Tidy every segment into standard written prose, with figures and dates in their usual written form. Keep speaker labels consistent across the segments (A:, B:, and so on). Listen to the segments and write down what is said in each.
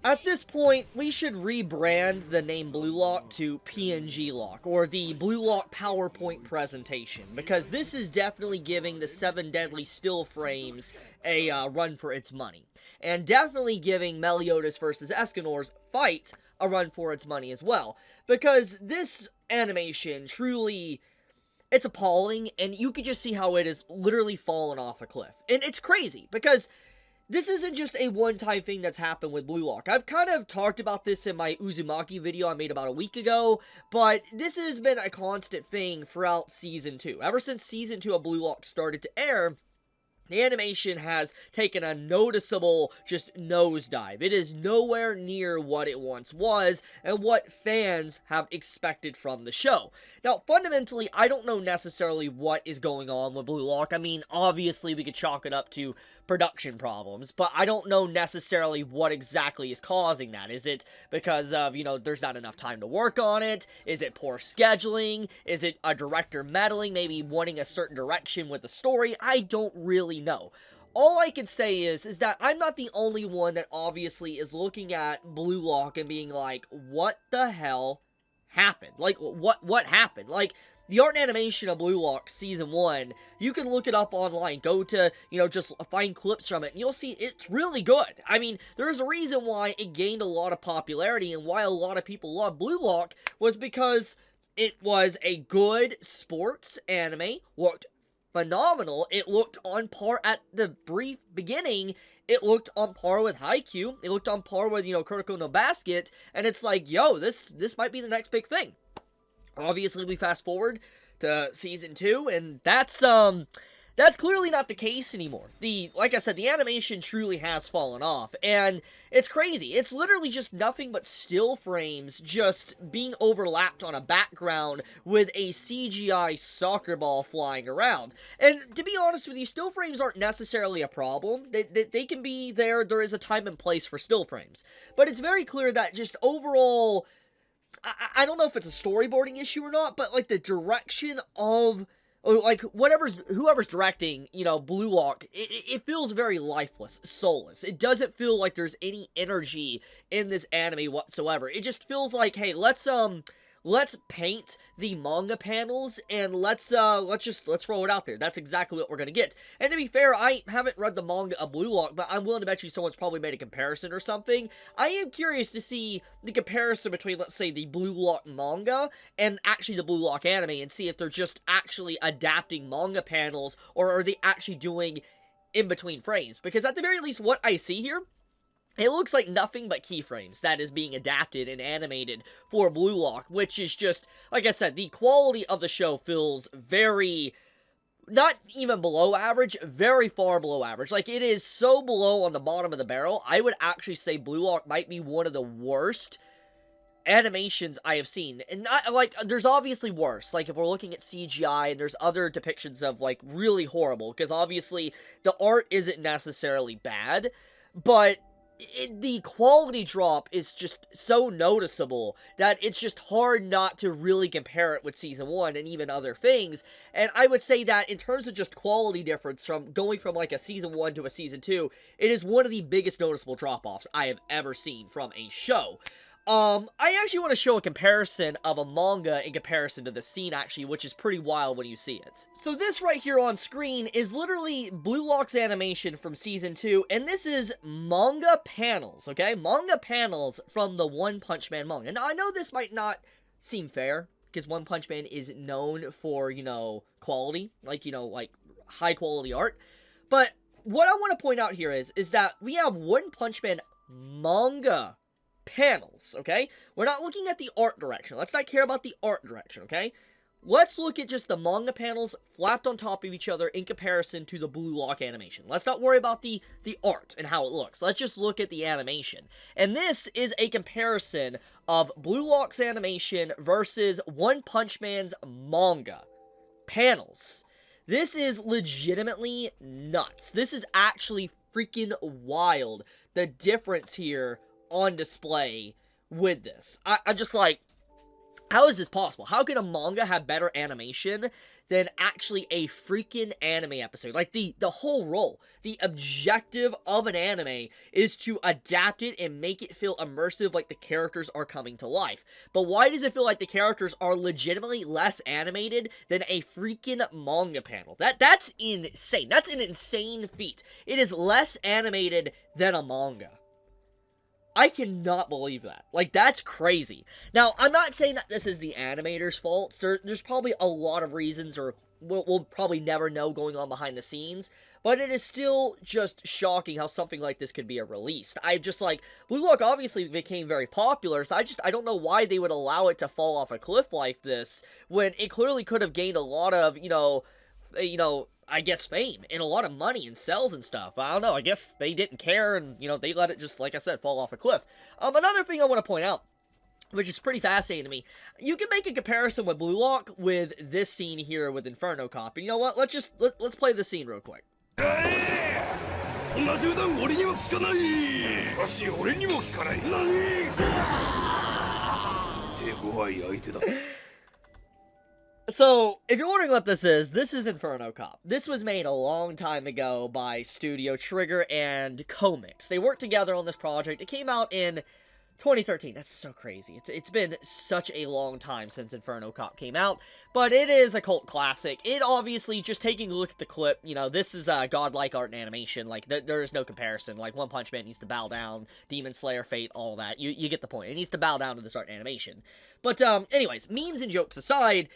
A: At this point, we should rebrand the name Blue Lock to PNG Lock, or the Blue Lock PowerPoint presentation, because this is definitely giving the 7 Deadly Still Frames a run for its money. And definitely giving Meliodas versus Escanor's fight a run for its money as well. Because this animation truly, it's appalling, and you could just see how it is literally fallen off a cliff. And it's crazy, because this isn't just a one-time thing that's happened with Blue Lock. I've kind of talked about this in my Uzumaki video I made about a week ago, but this has been a constant thing throughout Season 2. Ever since Season 2 of Blue Lock started to air, the animation has taken a noticeable just nosedive. It is nowhere near what it once was and what fans have expected from the show. Now, fundamentally, I don't know necessarily what is going on with Blue Lock. I mean, obviously, we could chalk it up to production problems, but I don't know necessarily what exactly is causing that. Is it because of, there's not enough time to work on it? Is it poor scheduling? Is it a director meddling, maybe wanting a certain direction with the story? I don't really know. All I can say is that I'm not the only one that obviously is looking at Blue Lock and being like, what the hell happened? Like, what happened? Like, the art and animation of Blue Lock Season 1, you can look it up online. Go to, just find clips from it, and you'll see it's really good. I mean, there's a reason why it gained a lot of popularity, and why a lot of people love Blue Lock was because it was a good sports anime, looked phenomenal. It looked on par at the brief beginning. It looked on par with Haikyuu. It looked on par with, Kuroko no Basket, and it's like, yo, this might be the next big thing. Obviously, we fast forward to Season 2, and that's clearly not the case anymore. Like I said, the animation truly has fallen off, and it's crazy. It's literally just nothing but still frames just being overlapped on a background with a CGI soccer ball flying around. And to be honest with you, still frames aren't necessarily a problem. They can be there. There is a time and place for still frames. But it's very clear that just overall, I don't know if it's a storyboarding issue or not, but, like, the direction of, like, whoever's directing, Blue Lock, it feels very lifeless, soulless. It doesn't feel like there's any energy in this anime whatsoever. It just feels like, hey, let's paint the manga panels, and let's throw it out there. That's exactly what we're gonna get. And to be fair, I haven't read the manga of Blue Lock, but I'm willing to bet you someone's probably made a comparison or something. I am curious to see the comparison between, let's say, the Blue Lock manga and actually the Blue Lock anime, and see if they're just actually adapting manga panels, or are they actually doing in between frames. Because at the very least, what I see here, it looks like nothing but keyframes that is being adapted and animated for Blue Lock, which is just, like I said, the quality of the show feels very, not even below average, very far below average. Like, it is so below on the bottom of the barrel, I would actually say Blue Lock might be one of the worst animations I have seen. And not, like, there's obviously worse. Like, if we're looking at CGI, and there's other depictions of, like, really horrible, because obviously the art isn't necessarily bad, but the quality drop is just so noticeable that it's just hard not to really compare it with Season 1 and even other things. And I would say that in terms of just quality difference from going from like a Season 1 to a Season 2, it is one of the biggest noticeable drop-offs I have ever seen from a show. I actually want to show a comparison of a manga in comparison to the scene, actually, which is pretty wild when you see it. So this right here on screen is literally Blue Lock's animation from Season 2, and this is manga panels, okay? Manga panels from the One Punch Man manga. Now, I know this might not seem fair, because One Punch Man is known for, quality, like high-quality art, but what I want to point out here is that we have One Punch Man manga panels, okay? We're not looking at the art direction. Let's not care about the art direction, okay? Let's look at just the manga panels flapped on top of each other in comparison to the Blue Lock animation. Let's not worry about the art and how it looks. Let's just look at the animation. And this is a comparison of Blue Lock's animation versus One Punch Man's manga panels. This is legitimately nuts. This is actually freaking wild, the difference here on display with this. I'm just like, How is this possible? How can a manga have better animation than actually a freaking anime episode? Like, the whole role, the objective of an anime is to adapt it and make it feel immersive, like the characters are coming to life. But why does it feel like the characters are legitimately less animated than a freaking manga panel? That's insane. That's an insane feat. It is less animated than a manga. I cannot believe that. Like, that's crazy. Now, I'm not saying that this is the animator's fault. There's probably a lot of reasons, or we'll probably never know going on behind the scenes, but it is still just shocking how something like this could be released. I just, like, Blue Lock obviously became very popular, so I don't know why they would allow it to fall off a cliff like this, when it clearly could have gained a lot of, I guess, fame and a lot of money and sales and stuff. I don't know, I guess they didn't care, and, they let it just, like I said, fall off a cliff. Another thing I want to point out, which is pretty fascinating to me, you can make a comparison with Blue Lock with this scene here with Inferno Cop. And you know what, let's play this scene real quick. So, if you're wondering what this is Inferno Cop. This was made a long time ago by Studio Trigger and Comics. They worked together on this project. It came out in 2013. That's so crazy. It's been such a long time since Inferno Cop came out, but it is a cult classic. It obviously, just taking a look at the clip, this is godlike art and animation. Like, there is no comparison. Like, One Punch Man needs to bow down, Demon Slayer, Fate, all that. You get the point. It needs to bow down to this art and animation. But, anyways, memes and jokes aside,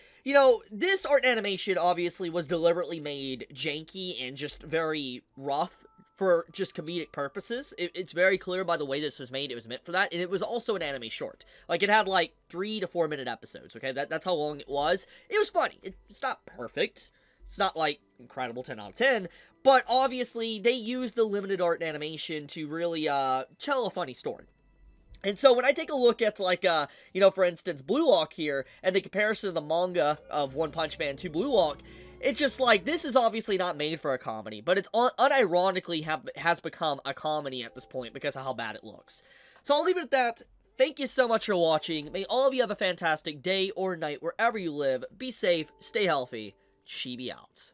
A: this art animation obviously was deliberately made janky and just very rough for just comedic purposes. It's very clear by the way this was made, it was meant for that, and it was also an anime short. Like, it had, like, 3 to 4 minute episodes, okay? That's how long it was. It was funny. It's not perfect. It's not, like, incredible 10 out of 10, but obviously, they used the limited art and animation to really, tell a funny story. And so when I take a look at, like, for instance, Blue Lock here, and the comparison of the manga of One Punch Man to Blue Lock, it's just like, this is obviously not made for a comedy, but it's unironically has become a comedy at this point because of how bad it looks. So I'll leave it at that. Thank you so much for watching. May all of you have a fantastic day or night wherever you live. Be safe, stay healthy. Chibi out.